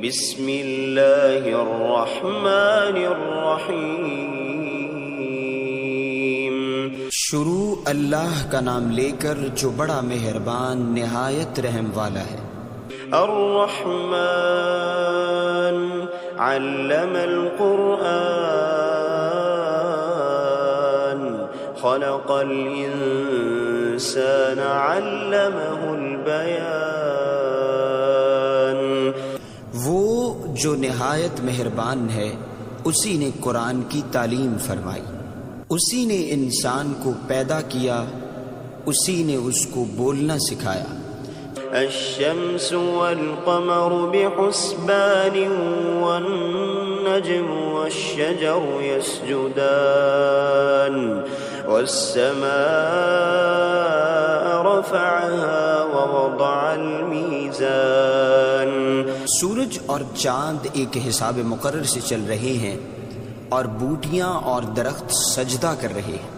بسم اللہ الرحمن الرحیم۔ شروع اللہ کا نام لے کر جو بڑا مہربان نہایت رحم والا ہے۔ الرحمن علم القرآن خلق الانسان علمہ البیان۔ وہ جو نہایت مہربان ہے اسی نے قرآن کی تعلیم فرمائی، اسی نے انسان کو پیدا کیا، اسی نے اس کو بولنا سکھایا۔ الشمس والقمر بحسبان والنجم والشجر يسجدان والسماء رفعها ووضع الميزان۔ سورج اور چاند ایک حساب مقرر سے چل رہے ہیں اور بوٹیاں اور درخت سجدہ کر رہے ہیں،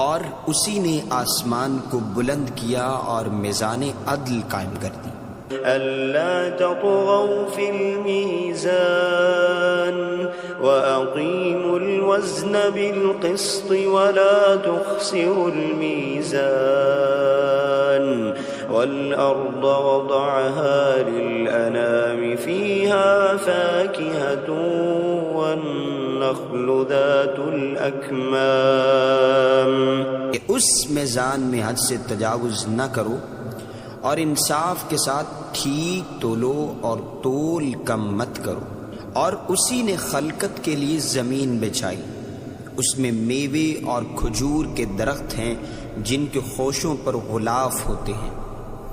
اور اسی نے آسمان کو بلند کیا اور میزان عدل قائم کر دی۔ ألا تطغوا في الميزان وأقيموا الوزن بالقسط ولا تخسروا الميزان والأرض وضعها للأنام فيها فاكهة والنخل ذات الأكمام۔ اس میزان میں حد سے تجاوز نہ کرو اور انصاف کے ساتھ ٹھیک تولو اور تول کم مت کرو، اور اسی نے خلقت کے لیے زمین بچھائی، اس میں میوے اور کھجور کے درخت ہیں جن کے خوشوں پر غلاف ہوتے ہیں۔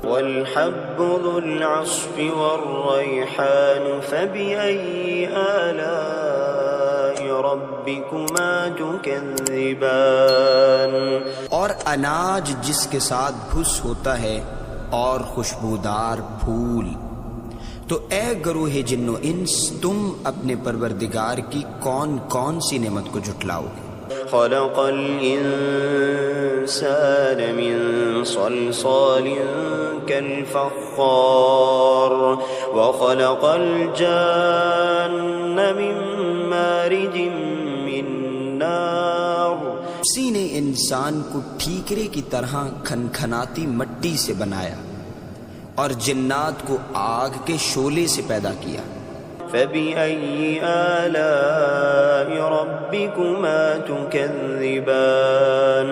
والحب ذو العصف والریحان فبأي آلاء ربكما تكذبان۔ اور اناج جس کے ساتھ بھس ہوتا ہے اور خوشبودار پھول۔ تو اے گروہ جن و انس، تم اپنے پروردگار کی کون کون سی نعمت کو جھٹلاؤ گے؟ خلق الانسان من صلصال كالفخار وخلق الجان من مارج من نار۔ اسی نے انسان کو ٹھیکرے کی طرح کھنکھناتی مٹی سے بنایا اور جنات کو آگ کے شعلے سے پیدا کیا۔ فبأي آلاء ربكما تكذبان۔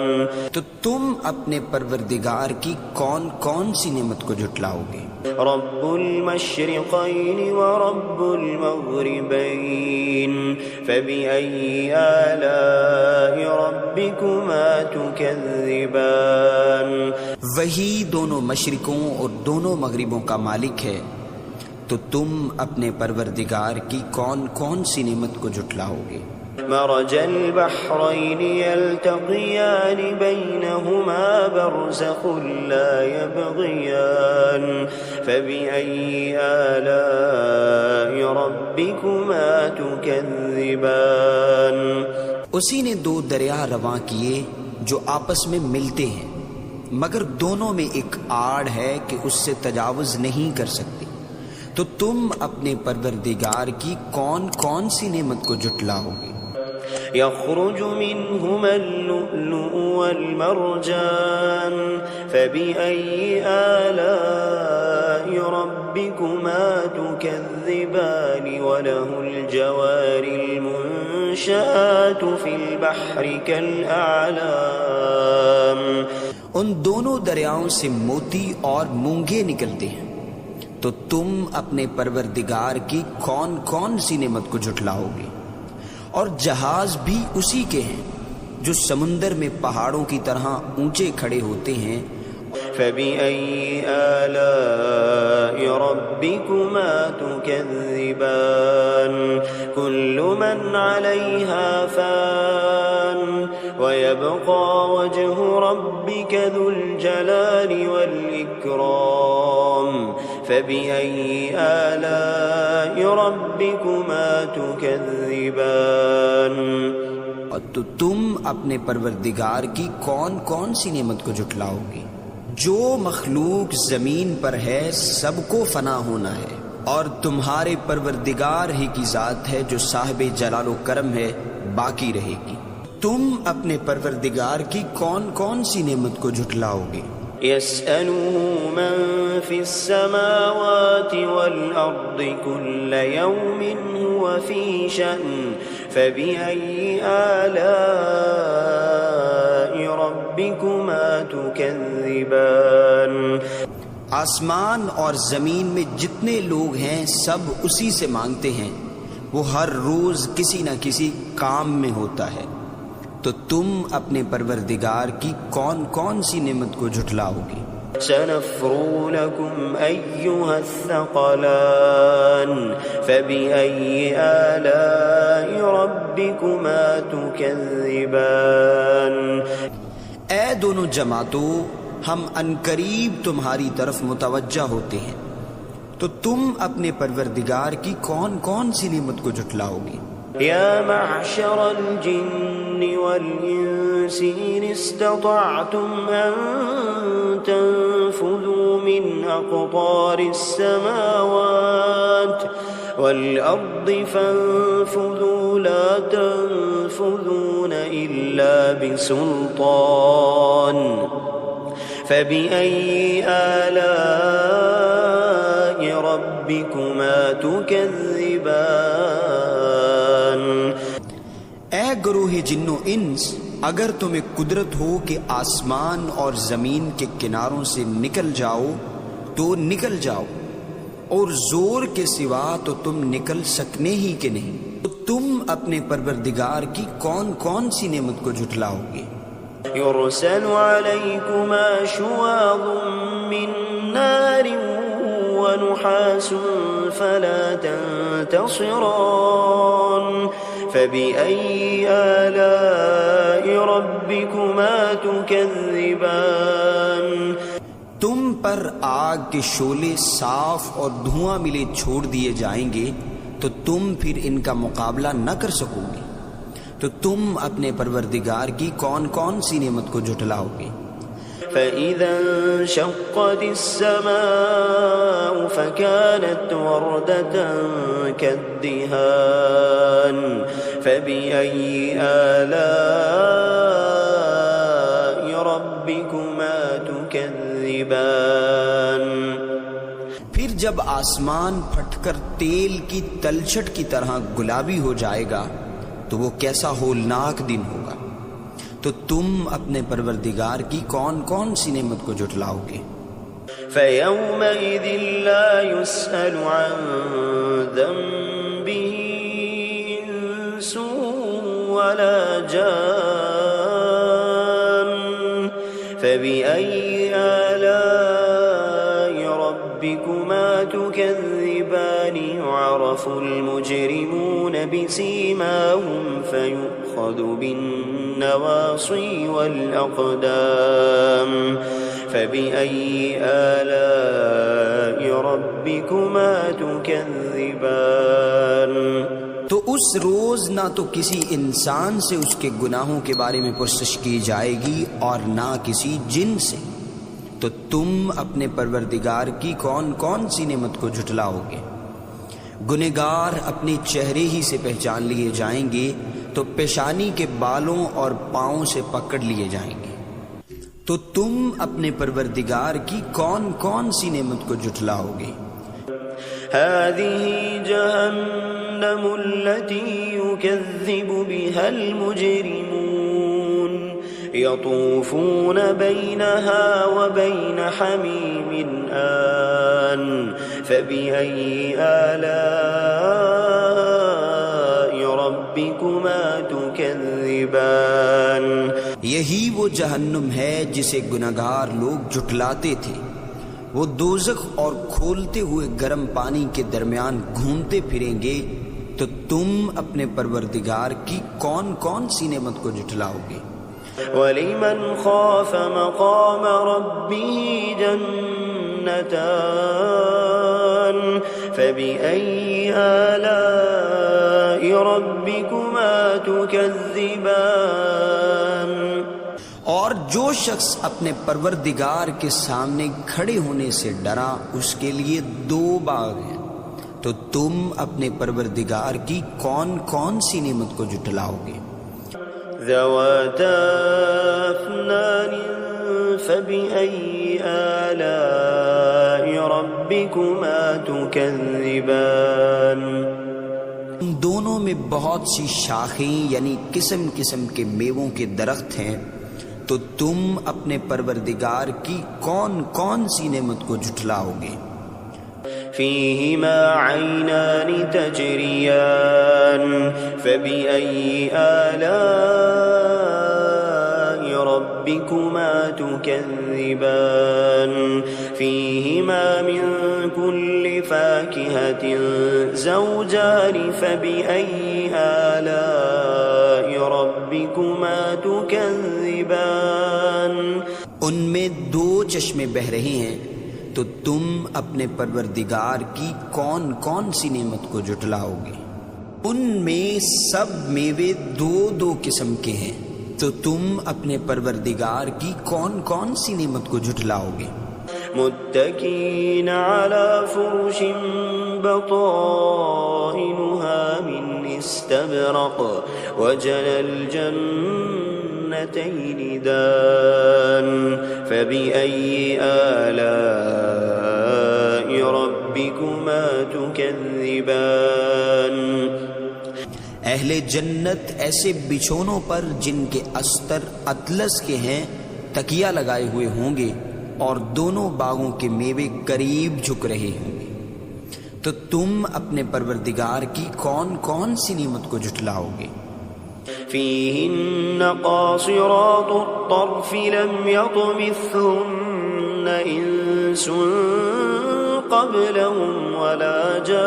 تو تم اپنے پروردگار کی کون کون سی نعمت کو جھٹلاؤ گے؟ رب المشرقين ورب المغربين فبأي آلاء ربكما تكذبان۔ وہی دونوں مشرقوں اور دونوں مغربوں کا مالک ہے، تو تم اپنے پروردگار کی کون کون سی نعمت کو جھٹلاؤ گے؟ مرج البحرين يلتقيان بينهما برزخ لا يبغيان فبأي آلاء ربكما تكذبان۔ اسی نے دو دریا رواں کیے جو آپس میں ملتے ہیں، مگر دونوں میں ایک آڑ ہے کہ اس سے تجاوز نہیں کر سکتے، تو تم اپنے پروردگار کی کون کون سی نعمت کو جھٹلاؤ گے؟ يخرج منهما اللؤلؤ والمرجان فبأي آلاء ربكما تكذبان وله الجوار المنشآت في البحر كالأعلام۔ ان دونوں دریاؤں سے موتی اور مونگے نکلتے ہیں، تو تم اپنے پروردگار کی کون کون سی نعمت کو جھٹلاؤ گے؟ اور جہاز بھی اسی کے ہیں جو سمندر میں پہاڑوں کی طرح اونچے کھڑے ہوتے ہیں۔ فبأي آلاء ربكما تكذبان كل من عليها فان ويبقى وجه ربك ذو الجلال والإكرام فبأي آلاء ربكما تكذبان۔ اور تو تم اپنے پروردگار کی کون کون سی نعمت کو جھٹلاؤ گے؟ جو مخلوق زمین پر ہے سب کو فنا ہونا ہے، اور تمہارے پروردگار ہی کی ذات ہے جو صاحب جلال و کرم ہے، باقی رہے گی۔ تم اپنے پروردگار کی کون کون سی نعمت کو جھٹلاؤ گے؟ يسأله من في السماوات والأرض كل يوم هو في شأن فبأي آلاء ربكما تكذبان۔ آسمان اور زمین میں جتنے لوگ ہیں سب اسی سے مانگتے ہیں، وہ ہر روز کسی نہ کسی کام میں ہوتا ہے، تو تم اپنے پروردگار کی کون کون سی نعمت کو جھٹلاؤ گے؟ سنفرغ لكم أيها الثقلان فبأي آلاء ربكما تكذبان۔ اے دونوں جماعتوں، ہم عنقریب تمہاری طرف متوجہ ہوتے ہیں، تو تم اپنے پروردگار کی کون کون سی نعمت کو جھٹلاؤ گے؟ يا معشر الجن والإنس إن استطعتم أن تنفذوا من أقطار السماوات والأرض فانفذوا لا تنفذون إلا بسلطان فبأي آلاء ربكما تكذبان۔ اے گروہ جن و انس، اگر تمہیں قدرت ہو کہ آسمان اور زمین کے کناروں سے نکل جاؤ تو نکل جاؤ، اور زور کے سوا تو تم نکل سکنے ہی کہ نہیں، تو تم اپنے پروردگار کی کون کون سی نعمت کو جھٹلاؤ گے؟ يرسل عليكما شواظ من نار ونحاس فلا تنتصران فبأي آلاء ربكما تكذبان۔ تم پر آگ کے شعلے صاف اور دھواں ملے چھوڑ دیے جائیں گے تو تم پھر ان کا مقابلہ نہ کر سکو گے، تو تم اپنے پروردگار کی کون کون سی نعمت کو جھٹلاؤ گے؟ فإذا انشقت السماء فكانت وردة كالدهان فبأي آلاء ربكما تكذبان۔ پھر جب آسمان پھٹ کر تیل کی تلچھٹ کی طرح گلابی ہو جائے گا تو وہ کیسا ہولناک دن ہوگا، تو تم اپنے پروردگار کی کون کون سی نعمت کو جھٹلاؤ گے؟ فَيَوْمَئِذٍ لَا يُسْأَلُ عَنْ ذَنبِهِ إِنسٌ وَلَا جَانٌ فَبِأَيِّ آلَاءِ رَبِّكُمَا تُكَذِّبَانِ يُعْرَفُ الْمُجْرِمُونَ بِسِيمَاهُمْ فَيُؤْخَذُ بِالنَّوَاصِي وَالْأَقْدَامِ فَبِأَيِّ آلَاءِ رَبِّكُمَا تُكَذِّبَانِ۔ تو اس روز نہ تو کسی انسان سے اس کے گناہوں کے بارے میں پرسش کی جائے گی اور نہ کسی جن سے، تو تم اپنے پروردگار کی کون کون سی نعمت کو جھٹلاؤ گے؟ گنہگار اپنے چہرے ہی سے پہچان لیے جائیں گے تو پیشانی کے بالوں اور پاؤں سے پکڑ لیے جائیں گے، تو تم اپنے پروردگار کی کون کون سی نعمت کو جھٹلاؤ گے؟ هذه جهنم التي يكذب بها المجرمون يطوفون بينها وبين حميم آن فبأي آلاء ربكما تكذبان۔ یہی وہ جہنم ہے جسے گنہگار لوگ جھٹلاتے تھے، وہ دوزخ اور کھولتے ہوئے گرم پانی کے درمیان گھومتے پھریں گے، تو تم اپنے پروردگار کی کون کون سی نعمت کو جھٹلاؤ گے؟ وَلِمَنْ خَافَ مَقَامَ رَبِّهِ جَنَّتَانِ فَبِأَيِّ آلَاءِ رَبِّكُمَا تُكَذِّبَانِ۔ اور جو شخص اپنے پروردگار کے سامنے کھڑے ہونے سے ڈرا، اس کے لیے 2 باغ ہیں، تو تم اپنے پروردگار کی کون کون سی نعمت کو جھٹلاؤ گے؟ ذواتا افنان فبأي آلاء ربكما تكذبان۔ دونوں میں بہت سی شاخیں یعنی قسم قسم کے میووں کے درخت ہیں، تو تم اپنے پروردگار کی کون کون سی نعمت کو جھٹلاؤ گے؟ فيهما عينان تجريان فبأي آلاء ربكما تكذبان فيهما من كل فاكهة زوجان فبأي آلاء ربكما تكذبان۔ ان میں دو چشمے بہ رہے ہیں، تو تم اپنے پروردگار کی کون کون سی نعمت کو جھٹلاؤ گے؟ ان میں سب میوے دو دو قسم کے ہیں، تو تم اپنے پروردگار کی کون کون سی نعمت کو جھٹلاؤ گے؟ متكئين على فرش بطائنها من استبرق وجنى الجنتين دان فبأي آلاء ربكما تكذبان۔ اہل جنت ایسے بچھونوں پر جن کے استر اطلس کے ہیں تکیہ لگائے ہوئے ہوں گے، اور دونوں باغوں کے میوے قریب جھک رہے ہوں گے، تو تم اپنے پروردگار کی کون کون سی نعمت کو جھٹلاؤ گے؟ فيهن قاصرات الطرف لم يطمثهن إنس قبلهم ولا جان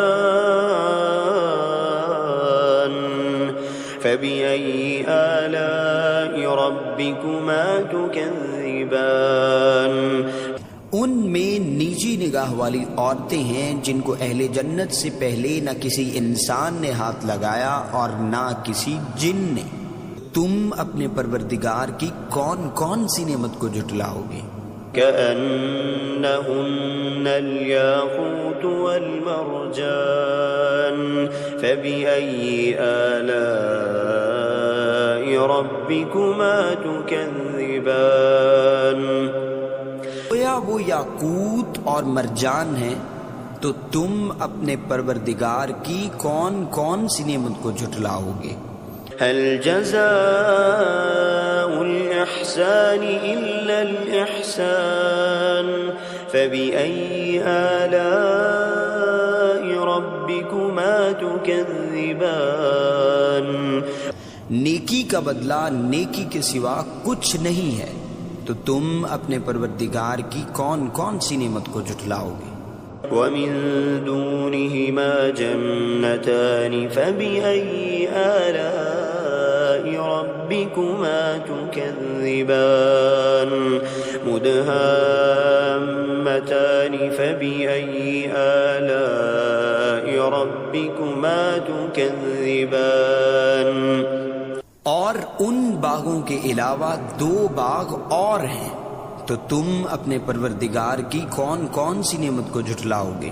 فبأي آلاء ربكما تكذبان۔ ان میں نیچی نگاہ والی عورتیں ہیں جن کو اہل جنت سے پہلے نہ کسی انسان نے ہاتھ لگایا اور نہ کسی جن نے، تم اپنے پروردگار کی کون کون سی نعمت کو جھٹلاؤ گے؟ كأنهن الياقوت والمرجان فبأي آلاء ربكما تكذبان۔ گویا وہ یاقوت اور مرجان ہیں، تو تم اپنے پروردگار کی کون کون سی نعمت کو جھٹلاؤ گے؟ هل جزاء الإحسان إلا الإحسان فبأي آلاء ربكما تكذبان۔ نیکی کا بدلہ نیکی کے سوا کچھ نہیں ہے، تو تم اپنے پروردگار کی کون کون سی نعمت کو جھٹلاؤ گے؟ ومن دونهما جنتان فبأي آلاء ربكما تكذبان مدهامتان فبأي آلاء ربكما تكذبان۔ اور ان باغوں کے علاوہ دو باغ اور ہیں، تو تم اپنے پروردگار کی کون کون سی نعمت کو جھٹلاؤ گے؟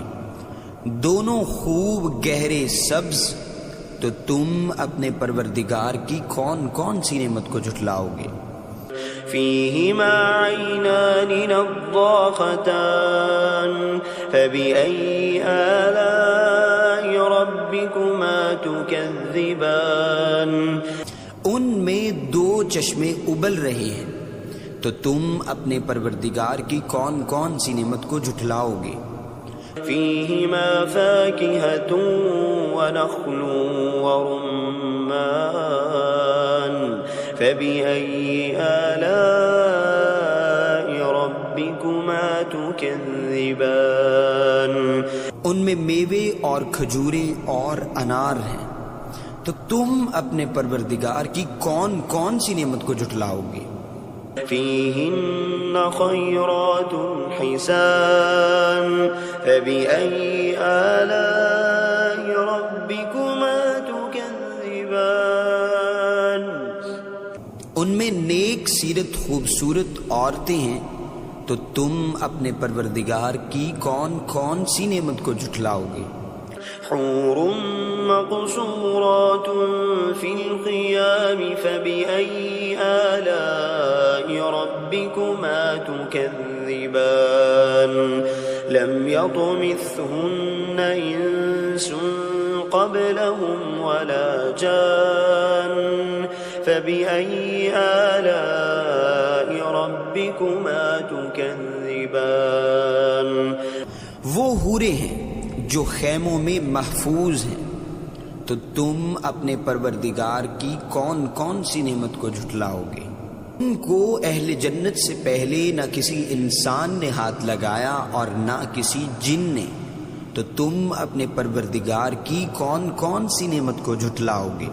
دونوں خوب گہرے سبز، تو تم اپنے پروردگار کی کون کون سی نعمت کو جھٹلاؤ گے؟ فيهما عينان نضاختان فبأي آلاء ربكما تكذبان۔ ان میں دو چشمے ابل رہے ہیں، تو تم اپنے پروردگار کی کون کون سی نعمت کو جھٹلاؤ گے؟ فيهما فاكهة ونخل ورمان فبأي آلاء ربكما تكذبان۔ ان میں میوے اور کھجوریں اور انار ہیں، تو تم اپنے پروردگار کی کون کون سی نعمت کو جھٹلاؤ گے؟ فيهن خيرات حسان فبأي آلاء ربكما تكذبان۔ ان میں نیک سیرت خوبصورت عورتیں ہیں، تو تم اپنے پروردگار کی کون کون سی نعمت کو جھٹلاؤ گے؟ حور مقصورات في الخيام فبأي آلاء ربكما تكذبان لم يطمثهن إنس قبلهم ولا جان فبأي آلاء ربكما تكذبان وہ حوریں ہیں جو خیموں میں محفوظ ہیں، تو تم اپنے پروردگار کی کون کون سی نعمت کو جھٹلاؤ گے؟ ان کو اہل جنت سے پہلے نہ کسی انسان نے ہاتھ لگایا اور نہ کسی جن نے، تو تم اپنے پروردگار کی کون کون سی نعمت کو جھٹلاؤ گے؟